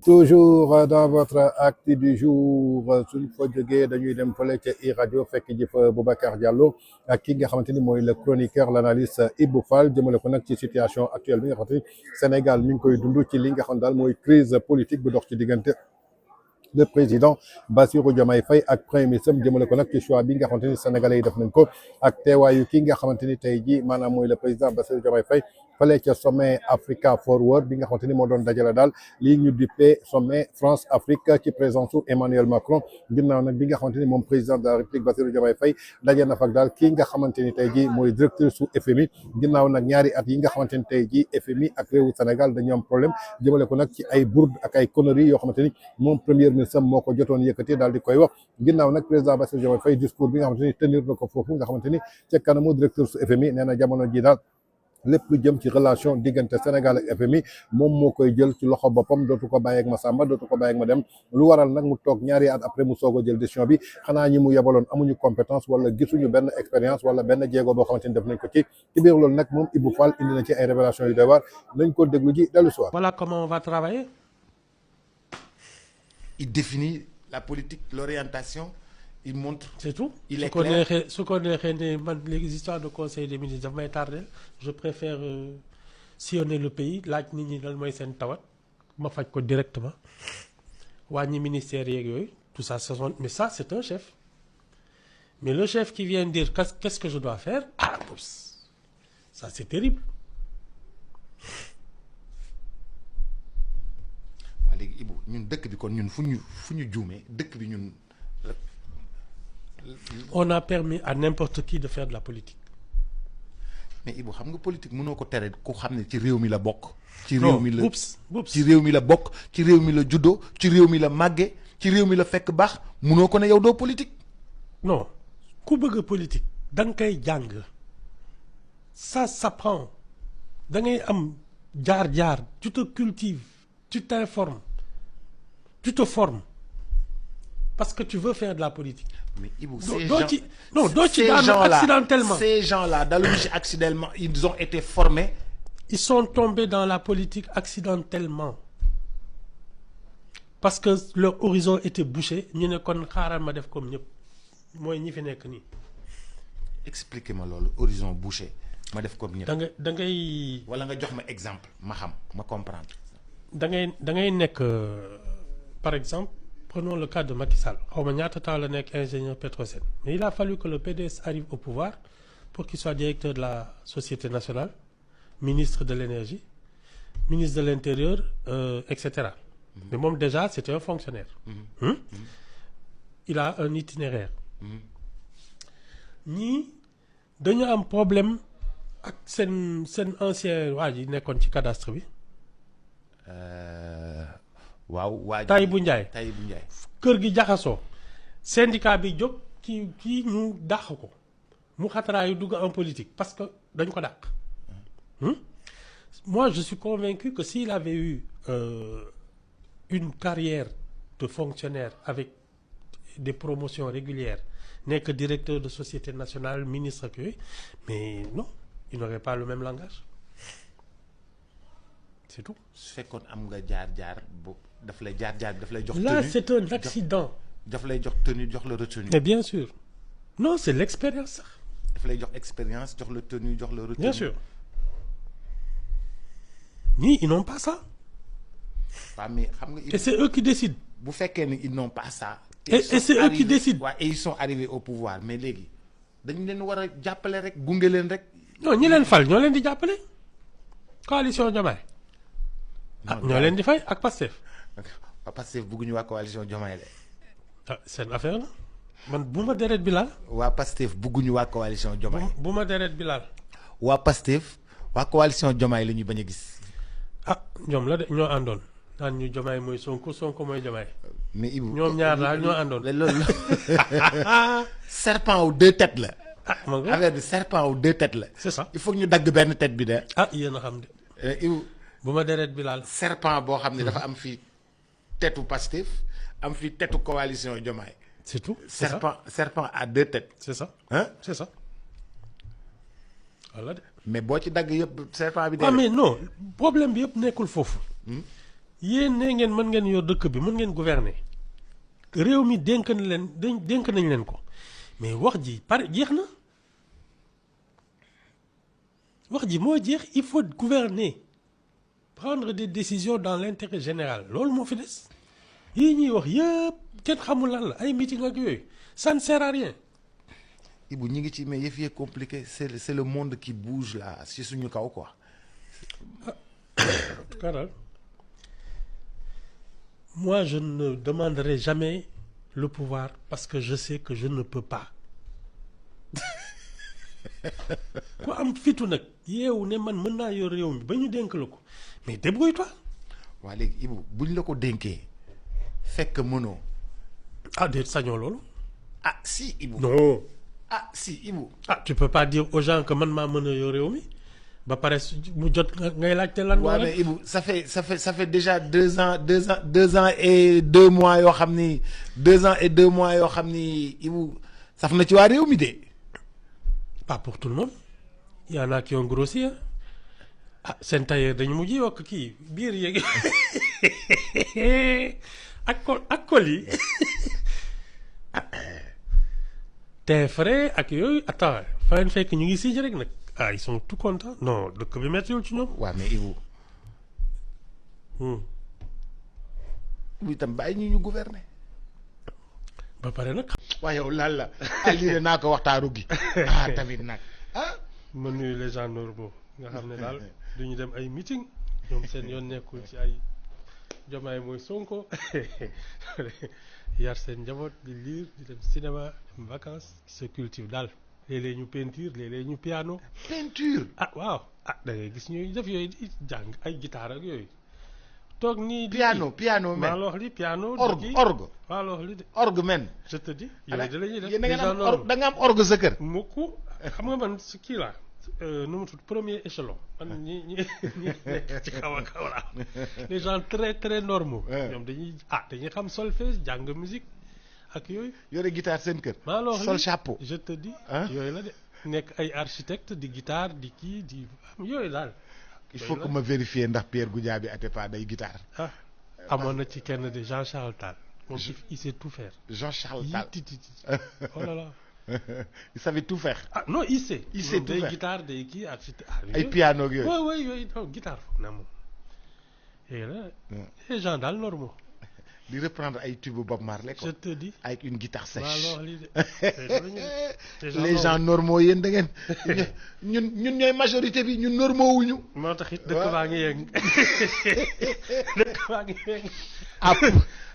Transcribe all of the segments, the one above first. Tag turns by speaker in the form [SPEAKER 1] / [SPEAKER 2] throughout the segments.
[SPEAKER 1] toujours dans votre acte du jour suñ fa jógee dañuy dem fële ca iRadio fekk ji fa Boubacar Diallo ak ki nga xamante ni mooy le chroniqueur l'analyste Ibou Fall jëmale ko nag ci situation actuelle bi nga xamante ni Sénégal mi ngi koy dund ci li nga xam daal mooy crise politique bu dox ci diggante le président Bassirou Diomaye Faye ak premier ministre jëmale ko nag ci choix bi nga xamante ni sénégalais yi def nañ ko ak teewaayu ki nga xamante ni tey jii maanaam mooy le président Bassirou Diomaye Faye fale ca sommet Africa Forward bi nga xamante ni moo doon dajale daal lii ñu dippee sommet France Afrique ci présence su Emmanuel Macron ginnaaw nag bi nga xamante ni moom président de la République Bassirou Diomaye Faye daje na fa daal kii nga xamante ni tey jii mooy directeur su FMI ginnaaw nag ñaari at yi nga xamante ni tey jii FMI ak réewu Sénégal dañu am problème jëmale ko nag ci ay bourde ak ay conneries yoo xamante ni moom premier ministre moo ko jotoon yëkkati daal di koy wax ginnaaw nag président Bassirou Diomaye Faye discours bi nga xamante ni tenir na ko foofu nga xamante ni ca kanamu directeur su FMI nee na jamono ji daal lépp lu jëm ci relation diggante Sénégal ak FMI moom moo koy jël ci loxo boppam dootu ko bàyyi ak ma Samba dootu ko bàyyi ak ma dem lu waral nag mu toog ñaari at après mu soog a jël décision bi xanaa ñi mu yebaloon amuñu compétence wala gisuñu benn expérience wala benn jéego boo xamante ni def nañ ko ci biir loolu nag moom Ibou Fall indi na ci ay révélations yu doy waar nañ ko déglu ji dellu soir.
[SPEAKER 2] Voilà comment on va travailler.
[SPEAKER 3] Il définit la politique, l'orientation, il montre.
[SPEAKER 2] C'est tout.
[SPEAKER 3] Il est clair.
[SPEAKER 2] Ce qu'on est les histoires de conseil des ministres daf may tardé je préfère sillonner le pays laaj nit ñi lan mooy seen tawat ma faj ko directement wàññi ministère yeeg yooyu tout ça ce sont mais ça c'est un chef mais le chef qui vient dire qu'est-ce que je dois faire ça c'est terrible.
[SPEAKER 3] waa léegi Ibou ñun dëkk bi kon ñun fu ñu juumee dëkk bi ñun.
[SPEAKER 2] On a permis à n'importe qui de faire de la politique.
[SPEAKER 3] mais Ibou xam nga politique mënoo ko tere ku xam ne ci réew mi la bokk. ci réew mi la
[SPEAKER 2] ci
[SPEAKER 3] réew mi la bokk ci réew mi la juddoo ci réew mi la màgge ci réew mi la fekk baax mënoo ko ne yow doo politique.
[SPEAKER 2] non ku bëgg politique da nga koy jàng ça s'apprend da ngay am jaar-jaar tu te cultives tu t'informes tu te formes parce que tu veux faire de la politique.
[SPEAKER 3] mais Ibou
[SPEAKER 2] accidentellement.
[SPEAKER 3] Ces gens-là daluñu ci accidentellement ils ont été formés.
[SPEAKER 2] Ils sont tombés dans la politique accidentellement parce que leur horizon était bouché ñu ne kon xaaral ma def comme ñëpp mooy ñi fi nekk nii.
[SPEAKER 3] expliquez-moi loolu horizon bouché ma def comme ñëpp.
[SPEAKER 2] da ngay
[SPEAKER 3] wala nga jox ma exemple ma xam ma comprendre.
[SPEAKER 2] da ngay nekk par exemple. Prenons le cas de Macky Sall xaw ma ñaata temps la nekk ingénieur Petrosen mais il a fallu que le PDS arrive au pouvoir pour qu'il soit directeur de la Société nationale ministre de l'énergie ministre de l'intérieur etc. Mais moom déjà c'était un fonctionnaire. Il a un itinéraire. ñii dañu am problème ak seen ancien waa ji nekkoon ci cadastre bi.
[SPEAKER 3] waaw waa
[SPEAKER 2] Tahibou Ndiaye kër gi jaxasoo syndicat bi jóg kii ñu dàq ko mu xataraayu dugg en politique parce que dañ ko dàq. Moi je suis convaincu que s'il avait eu une carrière de fonctionnaire avec des promotions régulières nekk directeur de société nationale ministre ak yooyu mais non il n'aurait pas le même langage c'est tout.
[SPEAKER 3] su fekkoon am nga jaar-jaar boobu daf lay jox. tenue
[SPEAKER 2] là c'est un accident.
[SPEAKER 3] daf lay jox tenue jox la retenue.
[SPEAKER 2] mais bien sûr non c'est l'expérience sax.
[SPEAKER 3] daf lay jox expérience jox la tenue jox la retenue.
[SPEAKER 2] bien sûr ñii ils n'ont pas ça.
[SPEAKER 3] waaw mais xam nga.
[SPEAKER 2] et c'est eux qui décident.
[SPEAKER 3] bu fekkee ni ils n'ont pas ça.
[SPEAKER 2] et c'est eux qui décident.
[SPEAKER 3] waaw et ils sont arrivés au pouvoir mais léegi dañu leen war a jàppale rek gunge leen rek.
[SPEAKER 2] non ñi leen fal ñoo leen di jàppale. coalition Diomaye. ñoo leen di fay ak Pastef.
[SPEAKER 3] waa Pastef bëgguñu waa coalition Diomaye de.
[SPEAKER 2] seen affaire la man bu ma deret bi laal.
[SPEAKER 3] waa Pastef bëgguñu waa coalition Diomaye.
[SPEAKER 2] bu ma deret bi laal.
[SPEAKER 3] waa Pastef waa coalition Diomaye la ñuy bañ a gis.
[SPEAKER 2] ñoom la de ñoo àndoon naan ñu Diomaye mooy Sonko mooy Diomaye.
[SPEAKER 3] mais Ibou
[SPEAKER 2] ñoom ñaar daal ñoo àndoon.
[SPEAKER 3] loolu serpent aux deux têtes la.
[SPEAKER 2] ma nga
[SPEAKER 3] affaire bi serpent aux deux têtes la.
[SPEAKER 2] c'est ça
[SPEAKER 3] il faut que ñu dagg benn tête bi de.
[SPEAKER 2] yéen a xam de.
[SPEAKER 3] Ibou
[SPEAKER 2] bu ma deret bi laal.
[SPEAKER 3] serpent boo xam ne dafa am fii tetu Pastef am fii tetu coalition Diomaye.
[SPEAKER 2] c'est tout.
[SPEAKER 3] serpent à deux têtes.
[SPEAKER 2] c'est ça. c'est ça. voilà de.
[SPEAKER 3] mais boo ci dagg yëpp serpent bi.
[SPEAKER 2] mais non problème bi yëpp nekkul foofu. yéen ne ngeen mën ngeen yor dëkk bi mën ngeen gouverner réew mi dénk nañ leen ko mais wax ji pare jeex na wax ji moo jeex il faut gouverner prendre des décisions dans l'intérêt général loolu moo fi des yii ñuy wax yëpp kenn xamul lan la ay meeting ak yooyu ça ne sert à rien.
[SPEAKER 3] Ibou ñi ngi ci mais yëf yi compliqué c'est le monde qui bouge là ci suñu kaw quoi.
[SPEAKER 2] En tout cas daal moi je ne demanderai jamais le pouvoir parce que je sais que je ne peux pas ku am fitu nag yeewu ne man mën naa yor réew mi ba ñu dénk la ko mais débrouille-toi.
[SPEAKER 3] waa léegi Ibou buñ la ko dénkee fekk mënoo.
[SPEAKER 2] ah déet sañoo loolu.
[SPEAKER 3] ah si Ibou.
[SPEAKER 2] non.
[SPEAKER 3] ah si Ibou.
[SPEAKER 2] ah tu peux pas dire aux gens que man maa mën a yor réew mi ba pare mu jot ngay laajte lan.
[SPEAKER 3] waaw mais Ibou ça fait déjà 2 ans et 2 mois yoo xam ni 2 ans et 2 mois yoo xam ni Ibou saf na ci waa réew mi de.
[SPEAKER 2] pas pour tout le monde il y en a qui ont grossi ah seen tailleur dañu mujj yokk kii biir yeeg ak col yi te frais ak yooyu attends fa leen fekk ñu ngi signe rek nag ah ils sont tout contents non dëkk bi mettiwul ci ñoom.
[SPEAKER 3] waaw mais Ibou. Ibou itam bàyyi ñu gouverner.
[SPEAKER 2] ba pare nag.
[SPEAKER 3] waaw yow lan la lii de naa ko waxtaanu gi tamit nag ah.
[SPEAKER 2] ma nuyu les gens normaux nga xam ne daal du ñu dem ay meeting ñoom seen yoon nekkul ci ay Diomaye mooy Sonko yar seen njaboot di lire di dem cinéma dem vacances se cultive daal léeg-léeg ñu peinture léeg-léeg ñu piano.
[SPEAKER 3] peinture.
[SPEAKER 2] ah waaw ah da ngay gis ñuy def yooyu di jàng ay guitare ak yooyu. toog nii
[SPEAKER 3] piano men
[SPEAKER 2] maa la wax li piano.
[SPEAKER 3] orgue
[SPEAKER 2] maa la wax li de.
[SPEAKER 3] orgue men.
[SPEAKER 2] je te dis yooyu da la ñuy def.
[SPEAKER 3] da nga am orgue sa kër.
[SPEAKER 2] mukk xam nga man si kii laa nu mu tudd premier échelon. man ñi nekk ci kaw a kaw laa les gens très très normaux. ñoom dañuy xam solfège jàng musique ak yooyu.
[SPEAKER 3] yore guitare seen kër.
[SPEAKER 2] maa la wax li
[SPEAKER 3] sol chapeau.
[SPEAKER 2] je te dis. yooyu la de nekk ay architecte di guitare di kii di yooyu daal.
[SPEAKER 3] il faut que ma vérifier ndax Pierre Goudiaby Atepa day guitare.
[SPEAKER 2] amoon na ci kenn de Jean Charles Tall. moom il sait tout faire.
[SPEAKER 3] Jean Charles Tall
[SPEAKER 2] oh là là.
[SPEAKER 3] il savait tout faire.
[SPEAKER 2] ah non il sait tout faire day guitare day kii architecte.
[SPEAKER 3] ay piano ak yooyu.
[SPEAKER 2] oui yooyu non guitare foog naa moom. et là les gens daal normaux.
[SPEAKER 3] di reprendre ay tube Bob Marley quoi.
[SPEAKER 2] je te dis
[SPEAKER 3] avec une guitare sèche.
[SPEAKER 2] alors lii de
[SPEAKER 3] les gens normaux yéen da ngeen ñun ñooy majorité bi ñun normaux wuñu.
[SPEAKER 2] moo tax it dëkk baa ngi yëng dëkk baa ngi yëng.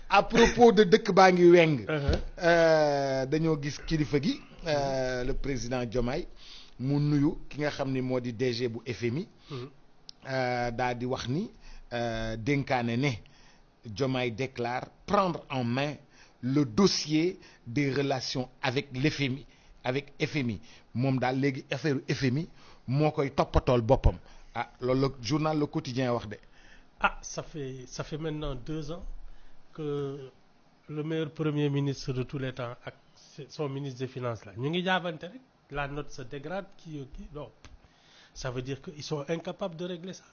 [SPEAKER 3] à propos de dëkk baa ngi weng. dañoo gis kilifa gi. le président Diomaye mu nuyu ki nga xam ni moo di DG bu FMI. daal di wax ni dénkaane ne. Diomaye déclare prendre en main le dossier des relations avec FMI moom daal léegi affaire FMI moo koy toppatool boppam loolu la journal Le Quotidien wax de.
[SPEAKER 2] ça fait maintenant 2 ans que le meilleur premier ministre de tous les temps ak son ministre des finances là ñu ngi jaabante rek la note se dégrade kii non ça veut dire que ils sont incapables de régler ça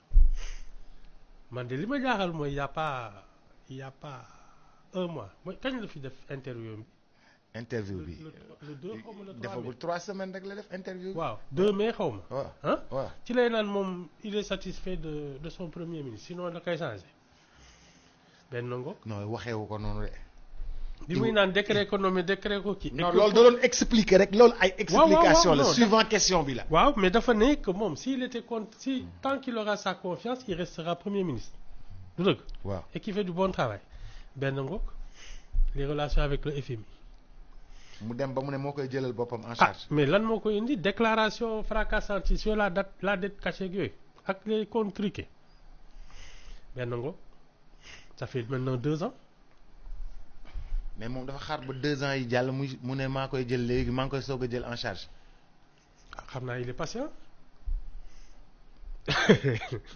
[SPEAKER 2] man de li ma jaaxal mooy il y a pas 1 mois mooy kañ la fi def interview bi.
[SPEAKER 3] interview bi
[SPEAKER 2] le 2 xaw ma le 3 mai
[SPEAKER 3] defagul 3 semaines rek la def interview bi.
[SPEAKER 2] waaw 2 mai xaw ma.
[SPEAKER 3] waaw
[SPEAKER 2] ci lay naan moom il est satisfait de son premier ministre sinon da koy changé benn ngoog.
[SPEAKER 3] non waxeewu ko noonu de.
[SPEAKER 2] bi muy naan décret économique décret ko kii.
[SPEAKER 3] non loolu da doon expliquer rek loolu ay. explication la suivant question bi la.
[SPEAKER 2] waaw mais dafa ne que moom s'il était tant qu'il aura sa confiance il restera premier ministre. du dëgg.
[SPEAKER 3] waaw
[SPEAKER 2] et qui fait du bon travail. benn ngoog les relations avec le FMI.
[SPEAKER 3] mu dem ba mu ne moo koy jëlal boppam en charge.
[SPEAKER 2] mais lan moo koy indi déclaration fracassante sur la dette cachée yooyu ak les comptes truqués benn ngoog ça fait maintenant 2 ans.
[SPEAKER 3] mais moom dafa xaar ba 2 ans yi jàll mu ne maa koy jël léegi maa ngi koy soog a jël en charge.
[SPEAKER 2] xam naa il est patient.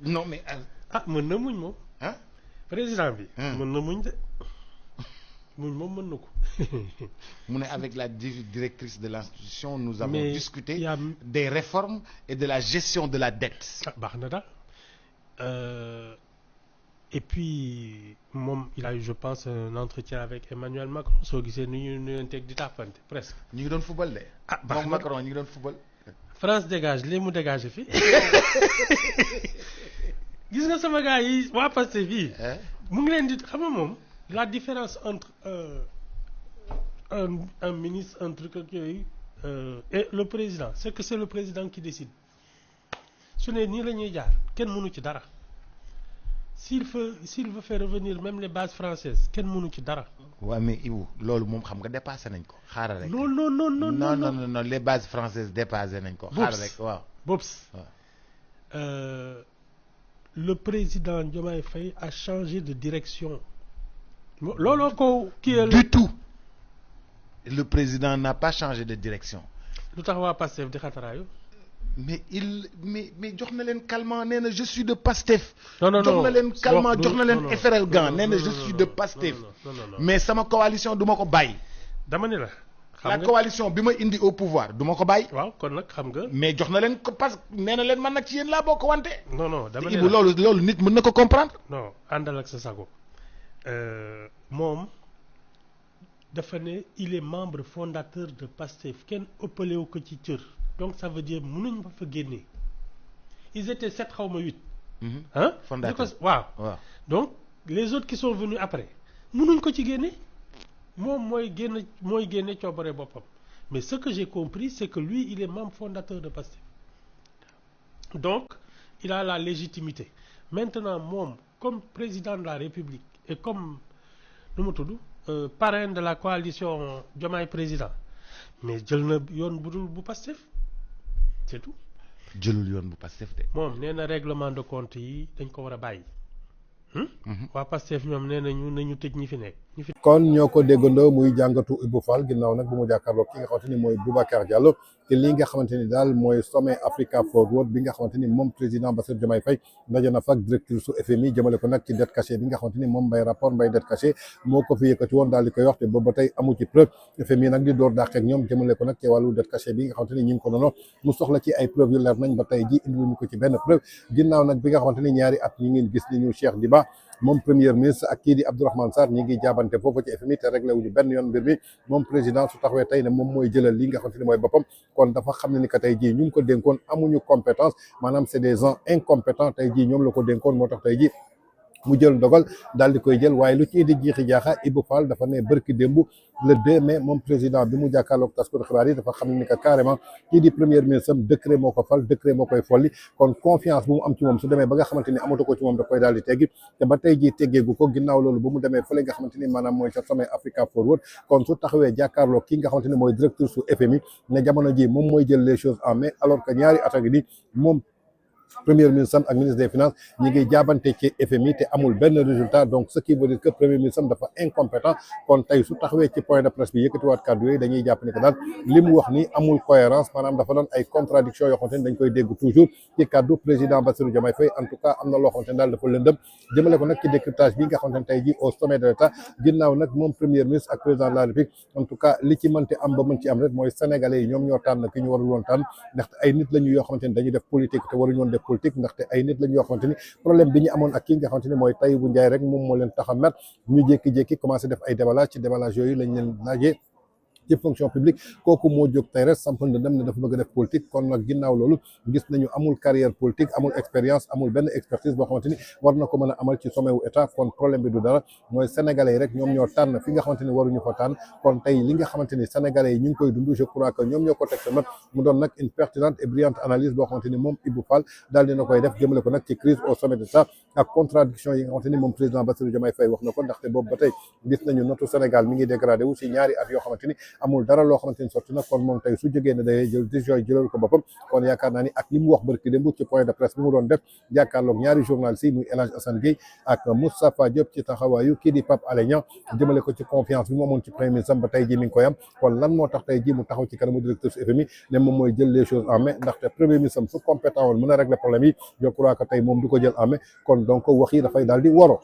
[SPEAKER 3] non mais.
[SPEAKER 2] mën na muñ moom. président bi. mën na muñ de muñ moom mën na ko.
[SPEAKER 3] mu ne avec la directrice de l'institution nous avons discuté des réformes et de la gestion de la dette.
[SPEAKER 2] baax na daal et puis moom il a eu je pense un entretien avec Emmanuel Macron soo gisee ni ñu nuyanteeg di tàppante presque.
[SPEAKER 3] ñu ngi doon football de.
[SPEAKER 2] ah baax
[SPEAKER 3] moom
[SPEAKER 2] na
[SPEAKER 3] Macron ñu ngi doon football.
[SPEAKER 2] France dégage léegi mu dégagé fi gis nga sama gars yi waa Pastef fii mu ngi leen di xam nga moom la différence entre un ministre un truc ak yooyu et le président c'est que c'est le président qui décide su ne nii la ñuy jaar kenn mënu ci dara s'il veut faire revenir même les bases françaises kenn mënu ci dara.
[SPEAKER 3] waaw mais Ibou loolu moom xam nga dépassé nañ ko xaaral rek.
[SPEAKER 2] non
[SPEAKER 3] les bases françaises dépassé nañ ko. xaaral rek waaw.
[SPEAKER 2] Bobs le président Diomaye Faye a changé de direction. looloo ko kii
[SPEAKER 3] du tout le président n'a pas changé de direction.
[SPEAKER 2] lu tax waa Pastef di xataraayu.
[SPEAKER 3] mais jox na leen calmant nee na je suis de Pastef.
[SPEAKER 2] non
[SPEAKER 3] jox na leen calmant jox na leen FRL Gant nee na je suis de Pastef. mais sama coalition du ma ko bàyyi.
[SPEAKER 2] dama ne la.
[SPEAKER 3] la coalition bi ma indi au pouvoir du ma ko bàyyi.
[SPEAKER 2] waaw kon nag xam nga.
[SPEAKER 3] mais jox na leen ko parce que nee na leen man nag ci yéen laa bokk wante.
[SPEAKER 2] non dama ne la
[SPEAKER 3] Ibou loolu nit mën na ko comprendre.
[SPEAKER 2] non àndal ak sa sago moom dafa ne il est membre fondateur de Pastef kenn ëppalewu ko ci cër. donc ça veut dire mënuñ fa génne ils étaient 7 xaw ma 8. ah
[SPEAKER 3] fondateur
[SPEAKER 2] waaw. donc les autres qui sont venus après mënuñ ko ci génne moom mooy génne coobare boppam mais ce que j'ai compris c'est que lui il est membre fondateur de Pastef donc il a la légitimité maintenant moom comme président de la République et comme nu mu tudd parrain de la coalition Diomaye président mais jël na yoon budul bu Pastef c'est tout.
[SPEAKER 3] jëlul yoon bu Pastef de.
[SPEAKER 2] moom nee na règlement de compte yi dañ ko war a bàyyi. waa Pastef ñoom nee nañu tëj ñi fi nekk.
[SPEAKER 1] kon ñoo ko déggandoo muy jàngatu Ibou Fall ginnaaw nag bu mu jàkkaarloo ki nga xamante ni mooy Boubacar Diallo te li nga xamante ni daal mooy sommet Africa Forward bi nga xamante ni moom président Bassirou Diomaye Faye ndaje na fa ak directeur su FMI jëmale ko nag ci dette cachée bi nga xamante ni moom mbay rapport mbay dette cachée moo ko fi yëkkati woon daal di koy wax te boobu ba tey amu ci preuve FMI nag di door dàq ak ñoom jëmale ko nag ci wàllu dette cachée bi nga xamante ni ñu ngi ko doon mu soxla ci ay preuve yu leer nañ ba tey ji indiluñu ko ci benn preuve ginnaaw nag bi nga xamante ni ñaari at ñi ngeen gis ni ñu Cheikh Diba moom premier ministre ak kii di Abdourahmane Sarr ñi ngi jaabante foofu ci FMI te réglé wuñu benn yoon mbir mi moom président su taxawee tey ne moom mooy jëlal li nga xamante ni mooy boppam kon dafa xam ne ni que tey jii ñu ngi ko dénkoon amuñu compétence maanaam c'est des gens incompétents tey jii ñoom la ko dénkoon moo tax tey jii mu jël dogal daal di koy jël waaye lu ci indi jiixi jaaxa Ibou Fall dafa ne bërki démb le 2 mai moom président bi mu jàkkaarloog taskatu xibaar yi dafa xam ne ni que carrément kii di premier ministre am décret moo ko fal décret moo koy folli kon confiance bu mu am ci moom su demee ba nga xamante ni amatu ko ci moom da koy daal di teggi te ba tey jii teggeegu ko ginnaaw loolu bu mu demee fële nga xamante ni maanaam mooy ca sommet Africa Forward kon su taxawee jàkkaarloog ki nga xamante ni mooy directeur su FMI ne jamono ji moom mooy jël les choses en main alors que ñaari at a ngi ni moom premier ministre ak ministre des finances ñi ngi jaabante ci FMI te amul benn résultat donc ce qui veut dire que premier ministre dafa incompétent kon tey su taxawee ci point de presse bi yëkkatiwaat kàddu yooyu dañuy jàpp ni que daal li mu wax ni amul cohérence maanaam dafa doon ay contradiction yoo xamante ni dañ koy dégg toujours ci kàddu président Bassirou Diomaye Faye en tout cas am na loo xamante ni daal dafa lëndëm jëmale ko nag ci décryptage bi nga xamante ni tey ji au sommet de l'État ginnaaw nag moom premier ministre ak président de la République en tout cas li ci mënti am ba mën ci am rek mooy sénégalais yi ñoom ñoo tànn ki ñu warul woon tànn ndaxte ay nit lañu yoo xamante ni dañuy def politique te waruñu woon def politique ndaxte ay nit lañu yoo xamante ni problème bi ñu amoon ak ki nga xamante ni mooy Tahibou Ndiaye rek moom moo leen tax a mer ñu jékki-jékki commencé def ay déballage ci déballage yooyu lañ leen laajee ci fonction publique kooku moo jóg tey rek sampal na dem ne dafa bëgg a def politique kon nag ginnaaw loolu gis nañu amul carrière politique amul expérience amul benn expertise boo xamante ni war na ko mën a amal ci sommet wu état kon problème bi du dara mooy sénégalais yi rek ñoom ñoo tànn fi nga xamante ni waruñu fa tànn kon tey li nga xamante ni sénégalais yi ñu ngi koy dund je crois que ñoom ñoo ko teg sa mat mu doon nag une pertinente et brillante analyse boo xamante ni moom Ibou Fall daal dina koy def jëmale ko nag ci crise au sommet de ça ak contradiction yi nga xamante ni moom président Bassirou Diomaye Faye wax na ko ndaxte boobu ba tey gis nañu notu Sénégal mi ngi dégradé wu ci ñaari at yoo xamante ni amul dara loo xamante ni sotti na kon moom tey su jógee ne day jël décision yi jëlal ko boppam kon yaakaar naa ni ak li mu wax barki démb ci point de presse bi mu doon def jàkkaarloog ñaari journalistes yi muy El Hadj Assane Gueye ak Moustapha Diop ci taxawaayu kii di Pape Alé Niang jëmale ko ci confiance bi mu amoon ci premier ministre ba tey ji mi ngi koy am kon lan moo tax tey ji mu taxaw ci kanamu directeur su FMI ne moom mooy jël les choses en main ndaxte premier ministre su compétent woon mën a régler problème yi je crois que tey moom du ko jël en main kon donc wax yi dafay daal di woro